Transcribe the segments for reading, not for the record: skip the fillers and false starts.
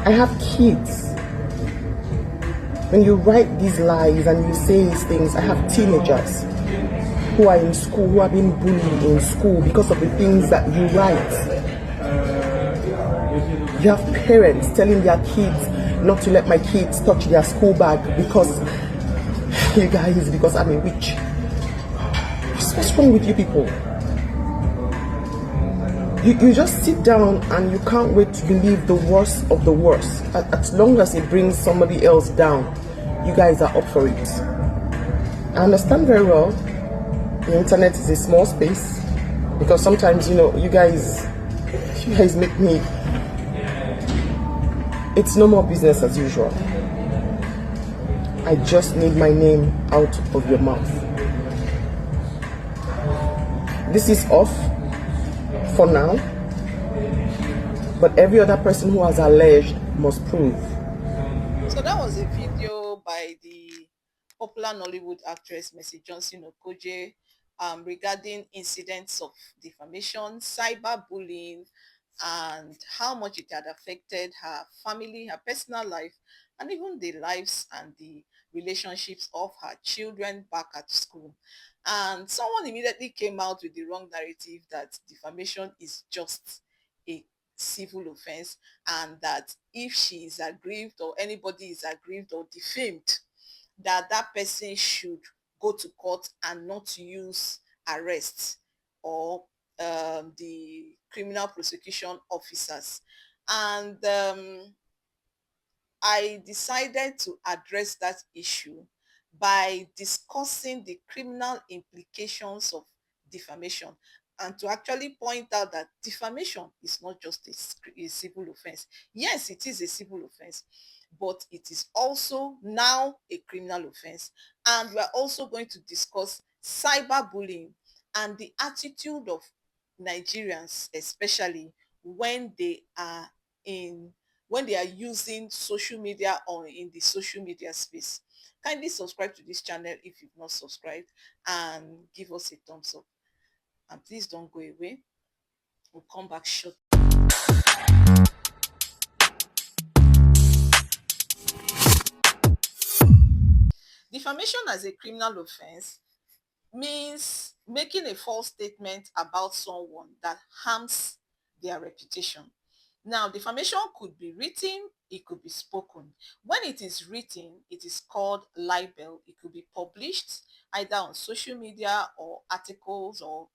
I have kids. When you write these lies and you say these things, I have teenagers who are in school, who have been bullied in school because of the things that you write. You have parents telling their kids not to let my kids touch their school bag because you guys, because I'm a witch. What's wrong with you people? You just sit down and you can't wait to believe the worst of the worst. As long as it brings somebody else down, you guys are up for it. I understand very well the internet is a small space, because sometimes, you guys make me, it's no more business as usual. I just need my name out of your mouth. This is off for now, but every other person who has alleged must prove. So that was a video by the popular Nollywood actress Mercy Johnson Okoje regarding incidents of defamation, cyberbullying, and how much it had affected her family, her personal life, and even the lives and the relationships of her children back at school. And someone immediately came out with the wrong narrative that defamation is just a civil offense, and that if she is aggrieved or anybody is aggrieved or defamed, that that person should go to court and not use arrest or the criminal prosecution officers. And I decided to address that issue by discussing the criminal implications of defamation, and to actually point out that defamation is not just a civil offense. Yes, it is a civil offense, but it is also now a criminal offense. And we're also going to discuss cyberbullying and the attitude of Nigerians, especially when they are in when they are using social media or in the social media space. Kindly subscribe to this channel if you've not subscribed, and give us a thumbs up. And please don't go away. We'll come back shortly. Defamation as a criminal offense means making a false statement about someone that harms their reputation. Now, defamation could be written, it could be spoken. When it is written, it is called libel. It could be published either on social media or articles or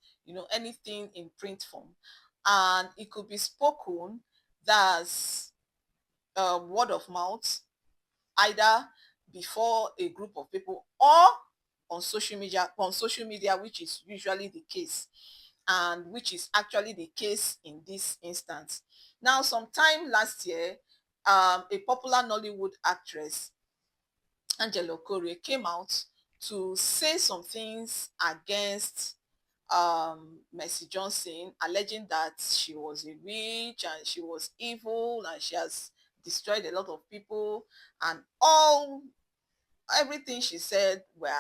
anything in print form. And it could be spoken, that's word of mouth, either before a group of people or on social media, which is usually the case, and which is actually the case in this instance. Now, sometime last year, a popular Nollywood actress, Angela Okorie, came out to say some things against Mercy Johnson, alleging that she was a witch and she was evil and she has destroyed a lot of people, and everything she said were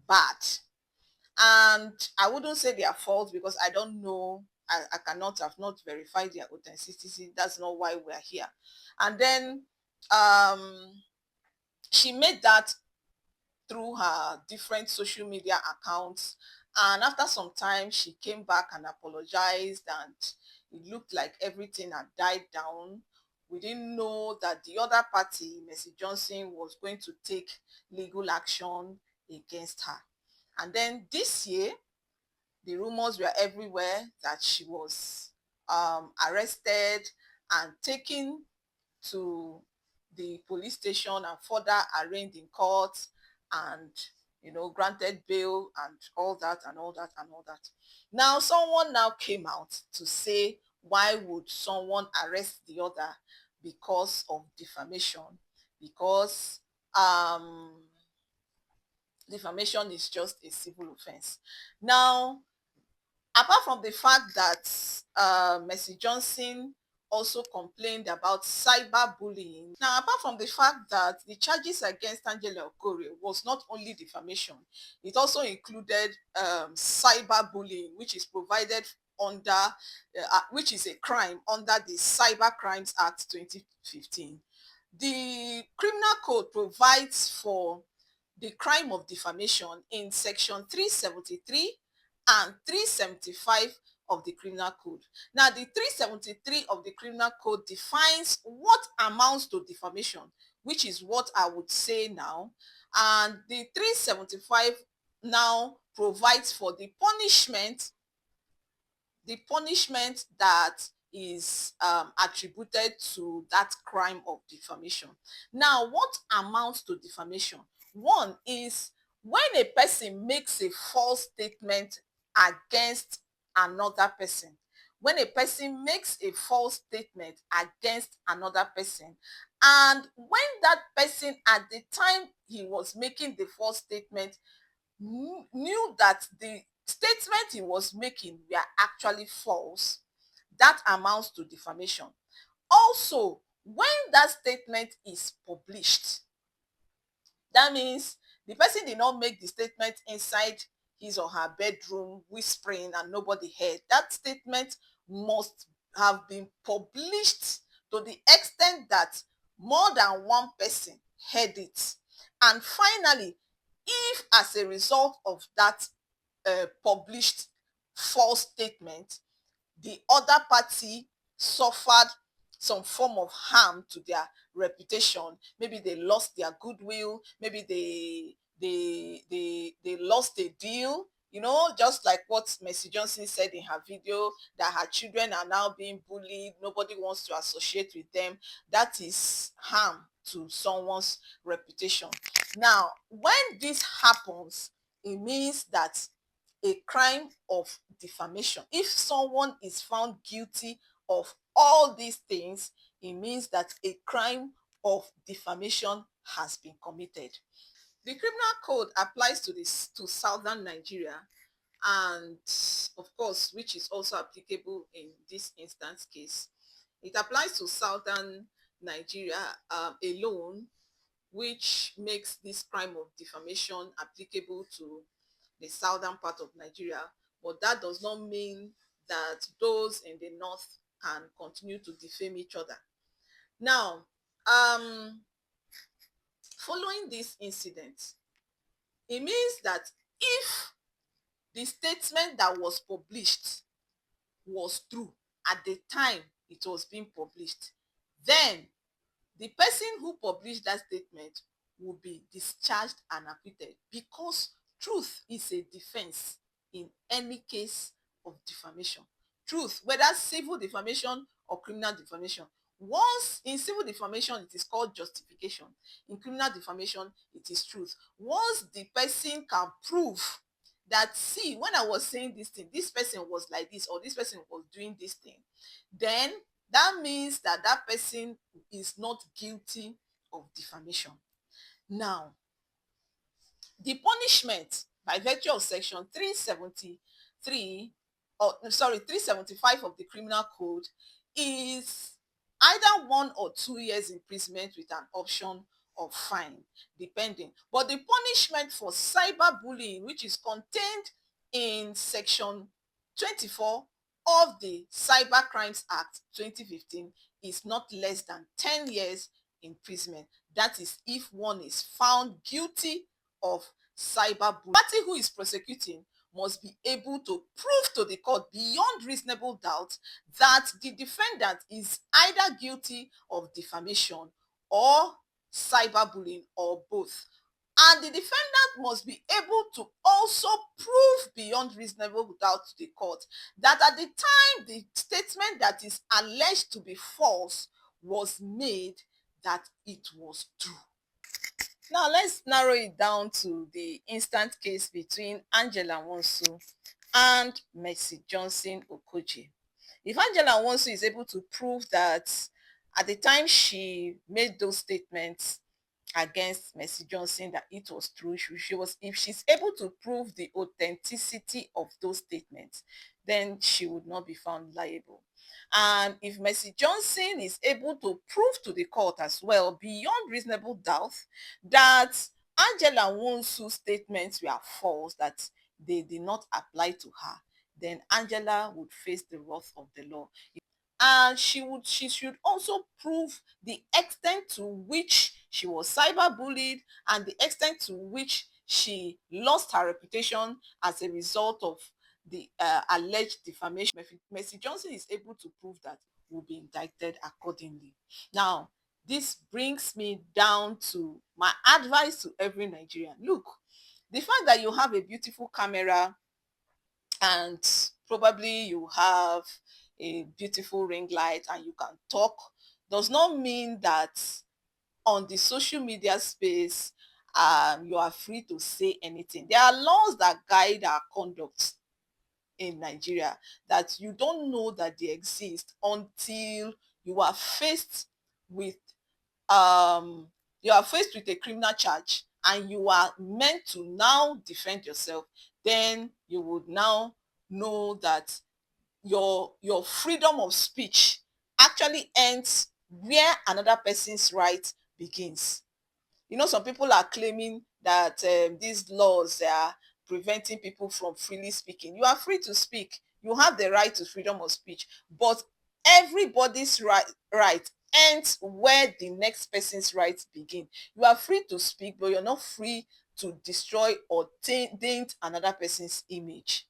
bad. And I wouldn't say they are false because I don't know. Have not verified their authenticity. That's not why we're here. And then um, she made that through her different social media accounts. And after some time, she came back and apologized, and it looked like everything had died down. We didn't know that the other party, Mercy Johnson, was going to take legal action against her. And then this year, the rumors were everywhere that she was arrested and taken to the police station and further arraigned in court, and granted bail and all that and all that and all that. Now someone now came out to say, why would someone arrest the other because of defamation? Because defamation is just a civil offense. Now, apart from the fact that Mercy Johnson also complained about cyberbullying. Now, apart from the fact that the charges against Angela Okorie was not only defamation, it also included cyberbullying, which is provided under, which is a crime under the Cyber Crimes Act 2015. The Criminal Code provides for the crime of defamation in section 373 and 375 of the Criminal Code. Now, the 373 of the Criminal Code defines what amounts to defamation, which is what I would say now. And the 375 now provides for the punishment that is attributed to that crime of defamation. Now, what amounts to defamation? One is when a person makes a false statement against another person. When a person makes a false statement against another person, and when that person, at the time he was making the false statement, knew that the statement he was making were actually false, that amounts to defamation. Also, when that statement is published, that means the person did not make the statement inside his or her bedroom whispering and nobody heard. That statement must have been published to the extent that more than one person heard it. And finally, if as a result of that published false statement, the other party suffered some form of harm to their reputation, maybe they lost their goodwill, maybe they lost a deal, just like what Mercy Johnson said in her video, that her children are now being bullied, nobody wants to associate with them. That is harm to someone's reputation. Now, when this happens, it means that a crime of defamation. If someone is found guilty of all these things, it means that a crime of defamation has been committed. The criminal code applies to southern Nigeria, and of course, which is also applicable in this instance case. It applies to southern Nigeria alone, which makes this crime of defamation applicable to the southern part of Nigeria, but that does not mean that those in the north can continue to defame each other. Now, following this incident, it means that if the statement that was published was true at the time it was being published, then the person who published that statement will be discharged and acquitted, because truth is a defense in any case of defamation. Truth, whether civil defamation or criminal defamation. Once in civil defamation, it is called justification. In criminal defamation, it is truth. Once the person can prove that, see, when I was saying this thing, this person was like this, or this person was doing this thing, then that means that that person is not guilty of defamation. Now, the punishment by virtue of section 375 of the Criminal Code is either 1 or 2 years imprisonment with an option of fine, depending. But the punishment for cyberbullying, which is contained in section 24 of the Cyber Crimes Act 2015, is not less than 10 years imprisonment. That is if one is found guilty of cyberbullying. The party who is prosecuting must be able to prove to the court beyond reasonable doubt that the defendant is either guilty of defamation or cyberbullying, or both. And the defendant must be able to also prove beyond reasonable doubt to the court that at the time the statement that is alleged to be false was made, that it was true. Now, let's narrow it down to the instant case between Angela Wonsu and Mercy Johnson Okoje. If Angela Wonsu is able to prove that at the time she made those statements against Mercy Johnson, that it was true, if she's able to prove the authenticity of those statements, then she would not be found liable. And if Mercy Johnson is able to prove to the court as well, beyond reasonable doubt, that Angela Wonsu's statements were false, that they did not apply to her, then Angela would face the wrath of the law. And she should also prove the extent to which she was cyberbullied and the extent to which she lost her reputation as a result of the alleged defamation. Mercy Johnson is able to prove that, will be indicted accordingly. Now, this brings me down to my advice to every Nigerian. Look, the fact that you have a beautiful camera and probably you have a beautiful ring light and you can talk does not mean that on the social media space you are free to say anything. There are laws that guide our conduct in Nigeria that you don't know that they exist until you are faced with um a criminal charge and you are meant to now defend yourself. Then you would now know that your freedom of speech actually ends where another person's right begins. You know, some people are claiming that these laws are preventing people from freely speaking. You are free to speak. You have the right to freedom of speech, but everybody's right ends where the next person's rights begin. You are free to speak, but you're not free to destroy or taint another person's image.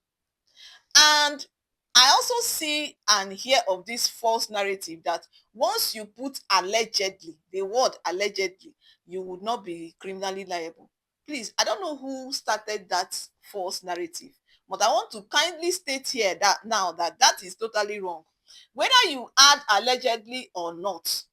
And I also see and hear of this false narrative that once you put allegedly, the word allegedly, you would not be criminally liable. Please, I don't know who started that false narrative, but I want to kindly state here that now that is totally wrong. Whether you add allegedly or not,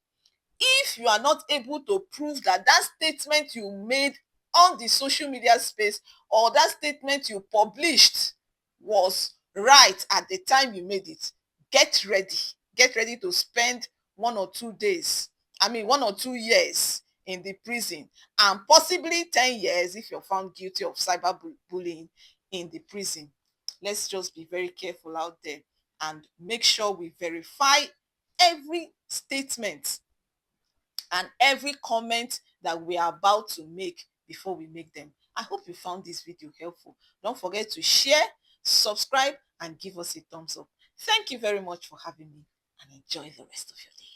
if you are not able to prove that that statement you made on the social media space or that statement you published was right at the time you made it, get ready to spend 1 or 2 days, I mean 1 or 2 years in the prison, and possibly 10 years if you're found guilty of cyberbullying in the prison. Let's just be very careful out there and make sure we verify every statement and every comment that we are about to make before we make them. I hope you found this video helpful. Don't forget to share, subscribe, and give us a thumbs up. Thank you very much for having me, and enjoy the rest of your day.